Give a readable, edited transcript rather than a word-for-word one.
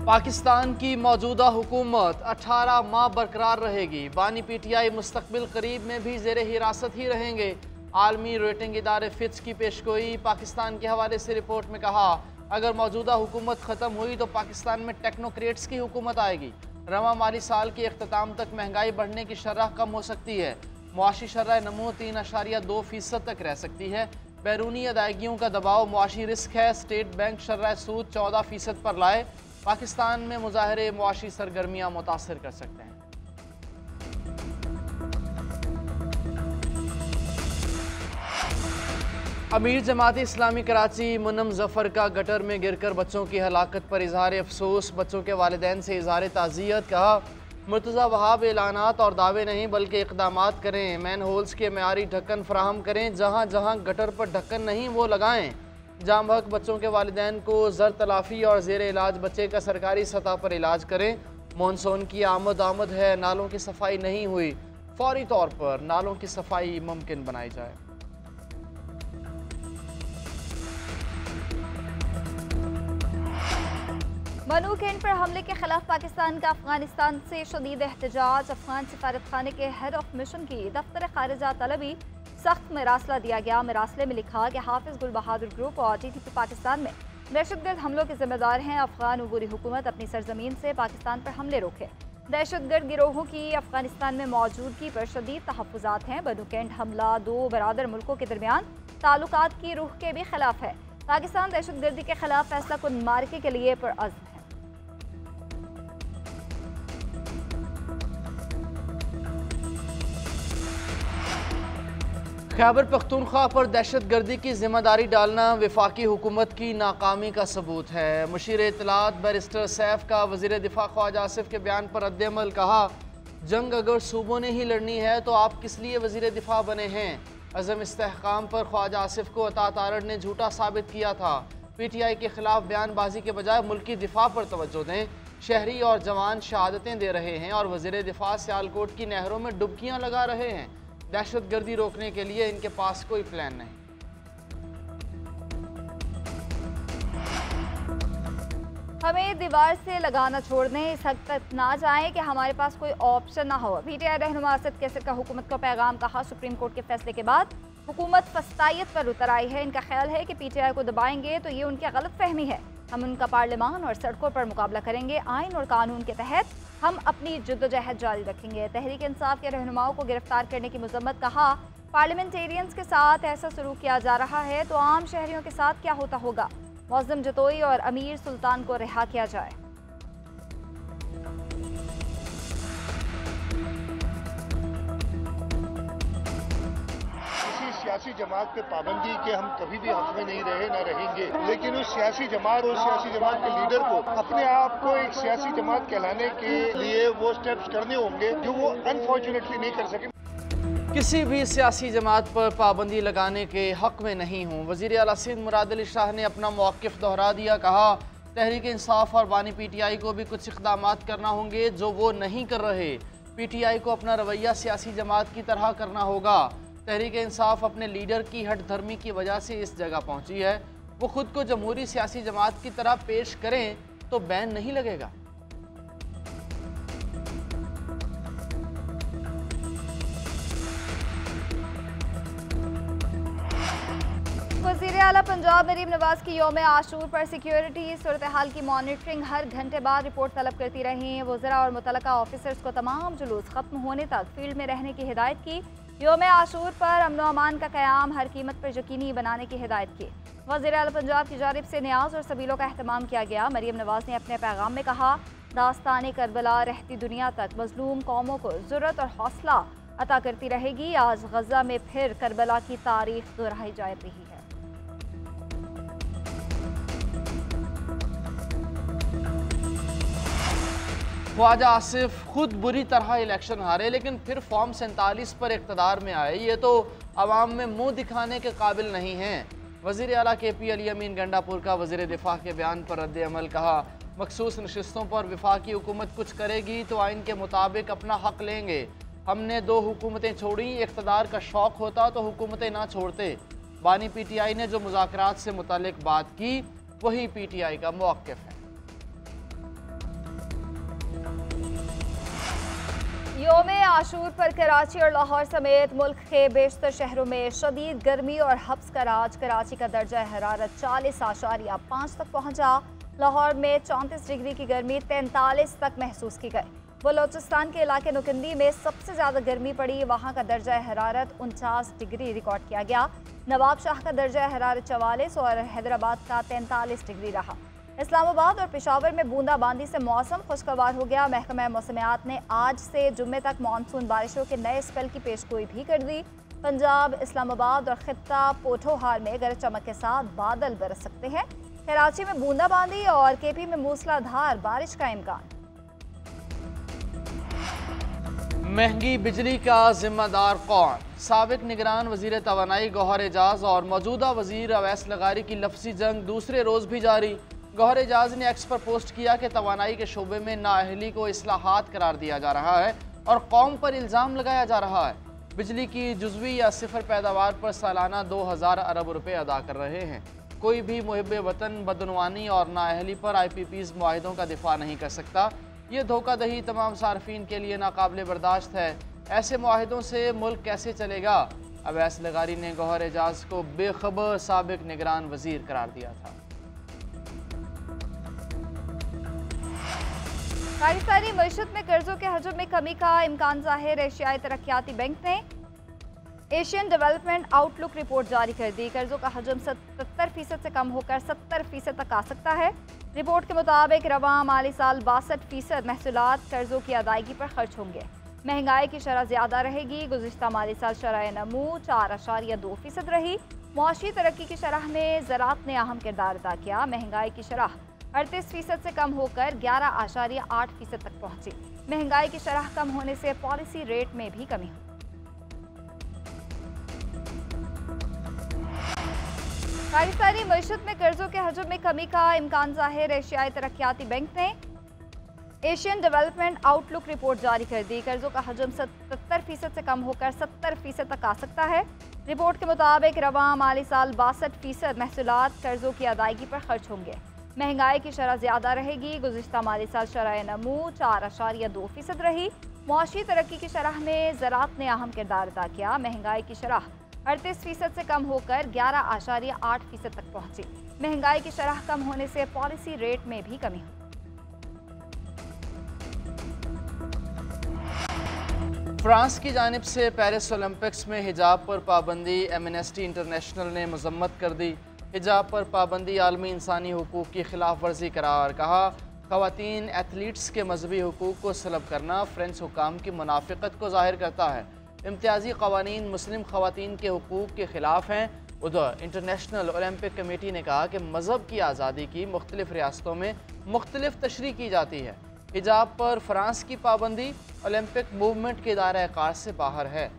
पाकिस्तान की मौजूदा हुकूमत 18 माह बरकरार रहेगी। बानी PTI मुस्तकबिल करीब में भी ज़ेर हिरासत ही रहेंगे। आलमी रेटिंग इदारे फिच की पेशगोई। पाकिस्तान के हवाले से रिपोर्ट में कहा, अगर मौजूदा हुकूमत ख़त्म हुई तो पाकिस्तान में टेक्नोक्रेट्स की हुकूमत आएगी। रवा माली साल के अख्ताम तक महंगाई बढ़ने की शरह कम हो सकती है। मुआशी शरह नमो 3.2% तक रह सकती है। बैरूनी अदायगियों का दबाव मुआशी रिस्क है। स्टेट बैंक शरह सूद 14% पर लाए। पाकिस्तान में मुजाहरे मुआशी सरगर्मियाँ मुतासर कर सकते हैं। अमीर जमात इस्लामी कराची मुन्नम जफ़र का गटर में गिरकर बच्चों की हलाकत पर इजहार अफसोस। बच्चों के वालिदैन से इजहार ताज़ियत। कहा, मुर्तज़ा वहाब ऐलानात और दावे नहीं बल्कि इक़दामात करें। मैन होल्स के मेयारी ढक्कन फराहम करें। जहाँ जहाँ गटर पर ढक्कन नहीं वो लगाएं। जाम हक बच्चों के वालिदैन को ज़र तलाफ़ी और ज़ेर इलाज बच्चे का सरकारी सतह पर इलाज करें। मानसून की आमद है, नालों की सफाई नहीं हुई, फौरी तौर पर नालों की सफाई मुमकिन बनाई जाए। मनु कैंट पर हमले के खिलाफ पाकिस्तान का अफगानिस्तान से शदीद एहतजाज। अफगान सफारत खाने के हेड ऑफ मिशन की दफ्तर खारिजा तलबी सख्त मरासला दिया गया। मरासले में लिखा कि हाफिज गुल बहादुर ग्रुप और TTP पाकिस्तान में दहशतगर्द हमलों के जिम्मेदार हैं। अफगान उबूरी हुकूमत अपनी सरजमीन से पाकिस्तान पर हमले रोके। दहशतगर्द गिरोहों की अफगानिस्तान में मौजूदगी पर शदीद तहफ़्फ़ुज़ात हैं। मनु कैंट हमला दो बरादर मुल्कों के दरमियान ताल्लुकात की रूह के भी खिलाफ है। पाकिस्तान दहशतगर्दी के खिलाफ फैसला कुन मार्के के लिए पुरअज़्म है। खैबर पख्तूनख्वा पर दहशतगर्दी की जिम्मेदारी डालना वफाकी हुकूमत की नाकामी का सबूत है। मुशीर इत्तलात बैरिस्टर सैफ का वज़ीर दिफा ख्वाजा आसिफ के बयान पर रद्द-ए-अमल। कहा, जंग अगर सूबों ने ही लड़नी है तो आप किस लिए वज़ीर दिफा बने हैं। अज़म इस्तेहकाम पर ख्वाजा आसिफ को अता तारड़ ने झूठा साबित किया था। PTI के खिलाफ बयानबाजी के बजाय मुल्की दिफा पर तवज्जो दें। शहरी और जवान शहादतें दे रहे हैं और वज़ीर दिफा सियालकोट की नहरों में डुबकियाँ लगा रहे हैं। दहशतगर्दी रोकने के लिए इनके पास कोई प्लान नहीं। हमें दीवार से लगाना छोड़ दें, इस हद तक ना जाएं कि हमारे पास कोई ऑप्शन ना हो। PTI रहनुमा असद कैसर का हुकूमत को पैगाम। कहा, सुप्रीम कोर्ट के फैसले के बाद हुकूमत फस्तायत पर उतर आई है। इनका ख्याल है कि PTI को दबाएंगे तो ये उनकी गलत फहमी है। हम उनका पार्लियामान और सड़कों पर मुकाबला करेंगे। आइन और कानून के तहत हम अपनी जद्दोजहद जारी रखेंगे। तहरीक इंसाफ के रहनुमाओं को गिरफ्तार करने की मजम्मत। कहा, पार्लियामेंटेरियंस के साथ ऐसा सलूक किया जा रहा है तो आम शहरियों के साथ क्या होता होगा। मौज़म जतोई और अमीर सुल्तान को रिहा किया जाए। सियासी जमात पे पाबंदी के हम कभी भी हक में नहीं रहे, ना रहेंगे। लेकिन उस सियासी जमात के लीडर को अपने आप को एक सियासी जमात कहलाने के लिए वो स्टेप्स करने होंगे जो वो अनफॉर्चुनेटली नहीं कर सके। किसी भी सियासी जमात पर पाबंदी लगाने के हक में नहीं हूँ। वज़ीर आला सिंध मुराद अली शाह ने अपना मौक़िफ़ दोहरा दिया। कहा, तहरीक इंसाफ और बानी PTI को भी कुछ इक़दामात करना होंगे जो वो नहीं कर रहे। PTI को अपना रवैया सियासी जमात की तरह करना होगा। तहरीक इंसाफ अपने लीडर की हट धर्मी की वजह से इस जगह पहुंची है। वो खुद को जमहूरी सियासी जमात की तरह पेश करें तो बैन नहीं लगेगा। वज़ीर आला पंजाब मरीम नवाज की यौम आशूर पर सिक्योरिटी सूरत हाल की मॉनिटरिंग हर घंटे बाद रिपोर्ट तलब करती रही। वज़रा और मुतलका ऑफिसर्स को तमाम जुलूस ख़त्म होने तक फील्ड में रहने की हिदायत की। यौम आशूर पर अमन व अमान का क़याम हर कीमत पर यकीनी बनाने की हिदायत की। वज़ीर आला पंजाब की जानिब से न्याज और सबीलों का अहतमाम किया गया। मरीम नवाज ने अपने पैगाम में कहा, दास्तान करबला रहती दुनिया तक मज़लूम कौमों को ज़ुर्रत और हौसला अता करती रहेगी। आज गज़ा में फिर करबला की तारीख दोहराई जा रही है। ख्वाजा आसिफ खुद बुरी तरह इलेक्शन हारे लेकिन फिर फॉर्म 47 पर इक़्तिदार में आए। ये तो अवाम में मुंह दिखाने के काबिल नहीं हैं। वज़ीर आला KP अली अमीन गंडापुर का वज़ीर दिफा के बयान पर रद्द-ए-अमल। कहा, मखसूस नशिस्तों पर वफाकी हुकूमत कुछ करेगी तो आइन के मुताबिक अपना हक लेंगे। हमने 2 हुकूमतें छोड़ी, इक़्तिदार का शौक़ होता तो हुकूमतें ना छोड़ते। बानी PTI ने जो मुज़ाकरात से मुतालिक बात की वही PTI का मौक़िफ़ है। योम आशूर पर कराची और लाहौर समेत मुल्क के बेशतर शहरों में शदीद गर्मी और हब्स का राज। कराची का दर्जा हरारत 40.5 तक पहुंचा। लाहौर में 34 डिग्री की गर्मी 43 तक महसूस की गई। बलोचिस्तान के इलाके नुकंदी में सबसे ज़्यादा गर्मी पड़ी। वहाँ का दर्जा हरारत 49 डिग्री रिकॉर्ड किया गया। नवाब शाह का दर्जा हरारत 44 और हैदराबाद का 43 डिग्री रहा। इस्लामाबाद और पेशावर में बूंदाबांदी से मौसम खुशगवार हो गया। महकमा मौसमियात ने आज से जुम्मे तक मानसून बारिशों के नए स्पेल की पेशगोई भी कर दी। पंजाब, इस्लामाबाद और खित्ता पोठोहार में गरज चमक के साथ बादल बरस सकते हैं। कराची में बूंदाबांदी और केपी में मूसलाधार बारिश का इम्कान। महंगी बिजली का जिम्मेदार कौन? साबिक निगरान वजीर तवानाई गौहर एजाज और मौजूदा वजीर अवैस लगारी की लफ्जी जंग दूसरे रोज भी जारी। गौहर एजाज ने एक्स पर पोस्ट किया कि तवानाई के शोबे में नाअहली को इस्लाहात करार दिया जा रहा है और कौम पर इल्ज़ाम लगाया जा रहा है। बिजली की जुज़वी या सिफर पैदावार पर सालाना 2000 अरब रुपए अदा कर रहे हैं। कोई भी मुहिब वतन बदनवानी और नाअहली पर IPPs मुआहिदों का दिफा नहीं कर सकता। ये धोखादही तमाम सार्फिन के लिए नाकाबिले बर्दाश्त है। ऐसे मुआहिदों से मुल्क कैसे चलेगा? अवैस लगारी ने गौहर एजाज को बेखबर साबिक निगरान वजीर करार दिया था। पाकिस्तानी मईशत में कर्जों के हजम में कमी का इम्कान जाहिर। एशियाई तरक्याती बैंक ने एशियन डेवलपमेंट आउटलुक रिपोर्ट जारी कर दी। कर्जों का हजम 77% से कम होकर 70% तक आ सकता है। रिपोर्ट के मुताबिक रवां माली साल 62% महसूलात कर्जों की अदायगी पर खर्च होंगे। महंगाई की शरह ज़्यादा रहेगी। गुज़िश्ता माली साल शरह नमू 4.2% रही। मुआशी तरक्की की शरह में ज़राअत ने अहम किरदार अदा किया। महंगाई की शरह 38% से कम होकर 11.8% तक पहुँची। महंगाई की शरह कम होने से पॉलिसी रेट में भी कमी हुई। पाकिस्तानी मईशत में कर्जों के हजम में कमी का इम्कान जाहिर। एशियाई तरक्याती बैंक ने एशियन डेवलपमेंट आउटलुक रिपोर्ट जारी कर दी। कर्जों का हजम 77% से कम होकर 70% तक आ सकता है। रिपोर्ट के मुताबिक रवां माली साल 62% महसूलात कर्जों की अदायगी पर खर्च होंगे। महंगाई की शरह ज़्यादा रहेगी। गुज़िश्ता माली साल शरह नमू 4.2% रही। मुआशी तरक्की की शरह में ज़राअत ने अहम किरदार अदा किया। महंगाई की शरह 38% से कम होकर 11.8% तक पहुँची। महंगाई की शरह कम होने से पॉलिसी रेट में भी कमी हुई। फ्रांस की जानिब से पेरिस ओलंपिक्स में हिजाब पर पाबंदी। एमनेस्टी इंटरनेशनल ने मजम्मत कर दी। हिजाब पर पाबंदी आलमी इंसानी हुकूक की खिलाफ वर्जी करार। कहा, ख़वातीन एथलीट्स के मजहबी हुकूक को सलब करना फ्रेंच हुकाम की मुनाफिकत को ज़ाहिर करता है। इम्तियाजी क़वानीन मुस्लिम ख़वातीन के हुकूक के ख़िलाफ़ हैं। उधर इंटरनेशनल ओलंपिक कमेटी ने कहा कि मज़हब की आज़ादी की मुख्तलिफ़ रियासतों में मुख्तलिफ तशरीह की जाती है। हिजाब पर फ्रांस की पाबंदी ओलंपिक मूवमेंट के दायरा कार से बाहर है।